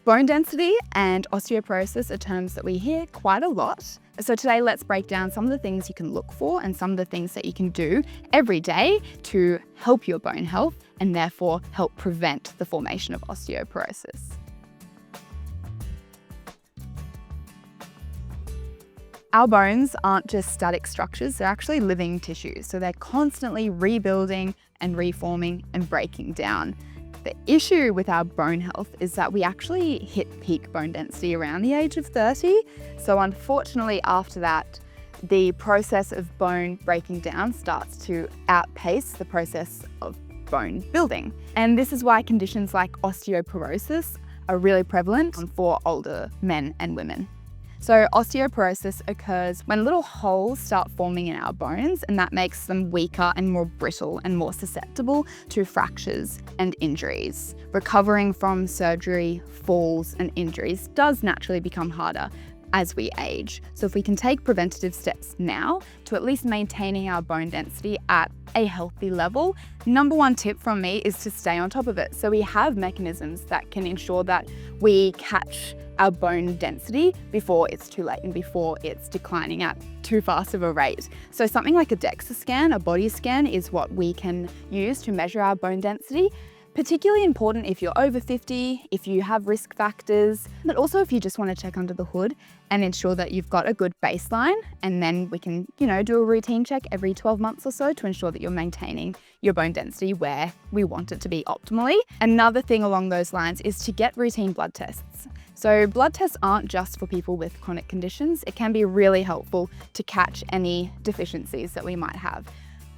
Bone density and osteoporosis are terms that we hear quite a lot. So today let's break down some of the things you can look for and some of the things that you can do every day to help your bone health and therefore help prevent the formation of osteoporosis. Our bones aren't just static structures, they're actually living tissues. So they're constantly rebuilding and reforming and breaking down. The issue with our bone health is that we actually hit peak bone density around the age of 30. So unfortunately after that, the process of bone breaking down starts to outpace the process of bone building. And this is why conditions like osteoporosis are really prevalent for older men and women. So osteoporosis occurs when little holes start forming in our bones, and that makes them weaker and more brittle and more susceptible to fractures and injuries. Recovering from surgery, falls and injuries does naturally become harder as we age. So if we can take preventative steps now to at least maintaining our bone density at a healthy level, number one tip from me is to stay on top of it. So we have mechanisms that can ensure that we catch our bone density before it's too late and before it's declining at too fast of a rate. So something like a DEXA scan, a body scan, is what we can use to measure our bone density. Particularly important if you're over 50, if you have risk factors, but also if you just want to check under the hood and ensure that you've got a good baseline, and then we can, do a routine check every 12 months or so to ensure that you're maintaining your bone density where we want it to be optimally. Another thing along those lines is to get routine blood tests. So blood tests aren't just for people with chronic conditions. It can be really helpful to catch any deficiencies that we might have.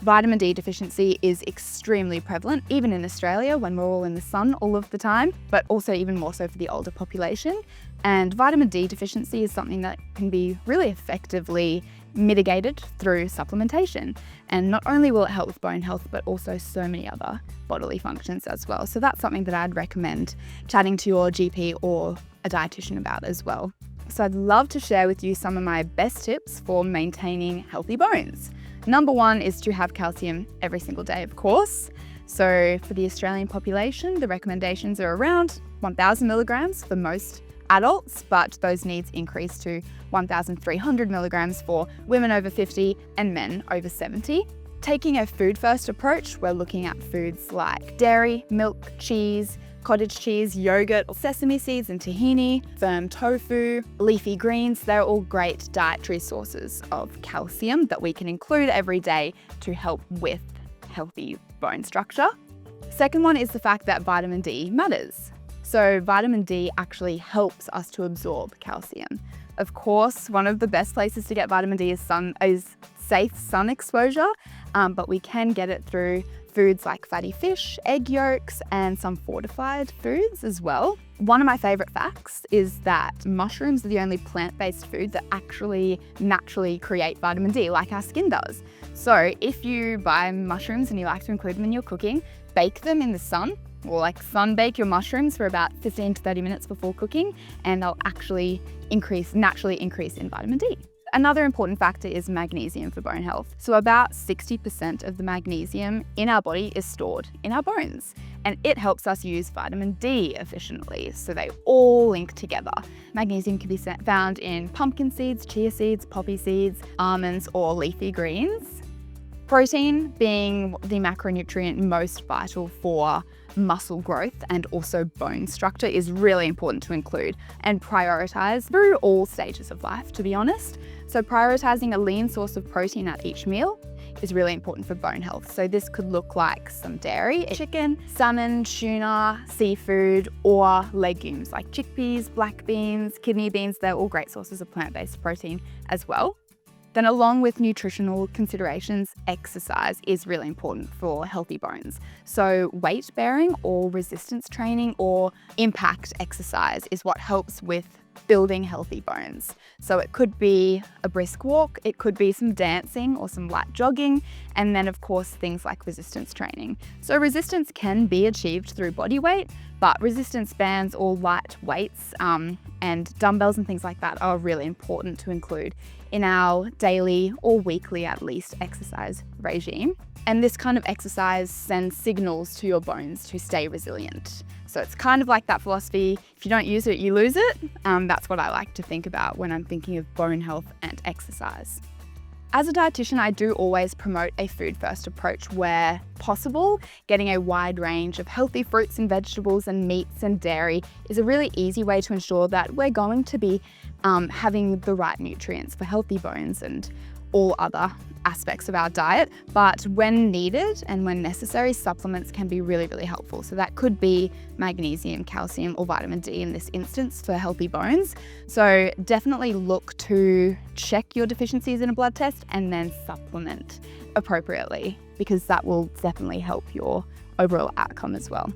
Vitamin D deficiency is extremely prevalent, even in Australia when we're all in the sun all of the time, but also even more so for the older population. And vitamin D deficiency is something that can be really effectively mitigated through supplementation. And not only will it help with bone health, but also so many other bodily functions as well. So that's something that I'd recommend chatting to your GP or a dietitian about as well. So I'd love to share with you some of my best tips for maintaining healthy bones. Number one is to have calcium every single day, of course. So for the Australian population, the recommendations are around 1,000 milligrams for most adults, but those needs increase to 1,300 milligrams for women over 50 and men over 70. Taking a food-first approach, we're looking at foods like dairy, milk, cheese, cottage cheese, yogurt, sesame seeds and tahini, firm tofu, leafy greens. They're all great dietary sources of calcium that we can include every day to help with healthy bone structure. Second one is the fact that vitamin D matters. So vitamin D actually helps us to absorb calcium. Of course, one of the best places to get vitamin D is safe sun exposure, but we can get it through foods like fatty fish, egg yolks, and some fortified foods as well. One of my favorite facts is that mushrooms are the only plant-based food that actually naturally create vitamin D, like our skin does. So if you buy mushrooms and you like to include them in your cooking, bake them in the sun, or sun bake your mushrooms for about 15 to 30 minutes before cooking, and they'll actually naturally increase in vitamin D. Another important factor is magnesium for bone health. So about 60% of the magnesium in our body is stored in our bones, and it helps us use vitamin D efficiently. So they all link together. Magnesium can be found in pumpkin seeds, chia seeds, poppy seeds, almonds, or leafy greens. Protein being the macronutrient most vital for muscle growth and also bone structure is really important to include and prioritize through all stages of life, to be honest. So prioritizing a lean source of protein at each meal is really important for bone health. So this could look like some dairy, chicken, salmon, tuna, seafood, or legumes like chickpeas, black beans, kidney beans. They're all great sources of plant-based protein as well. Then along with nutritional considerations, exercise is really important for healthy bones. So weight bearing or resistance training or impact exercise is what helps with building healthy bones. So it could be a brisk walk, it could be some dancing or some light jogging, and then of course things like resistance training. So resistance can be achieved through body weight, but resistance bands or light weights and dumbbells and things like that are really important to include in our daily or weekly at least exercise regime. And this kind of exercise sends signals to your bones to stay resilient. So it's kind of like that philosophy, if you don't use it, you lose it. That's what I like to think about when I'm thinking of bone health and exercise. As a dietitian, I do always promote a food-first approach where possible. Getting a wide range of healthy fruits and vegetables and meats and dairy is a really easy way to ensure that we're going to be having the right nutrients for healthy bones and all other aspects of our diet. But when needed and when necessary, supplements can be really, really helpful. So that could be magnesium, calcium, or vitamin D in this instance for healthy bones. So definitely look to check your deficiencies in a blood test and then supplement appropriately, because that will definitely help your overall outcome as well.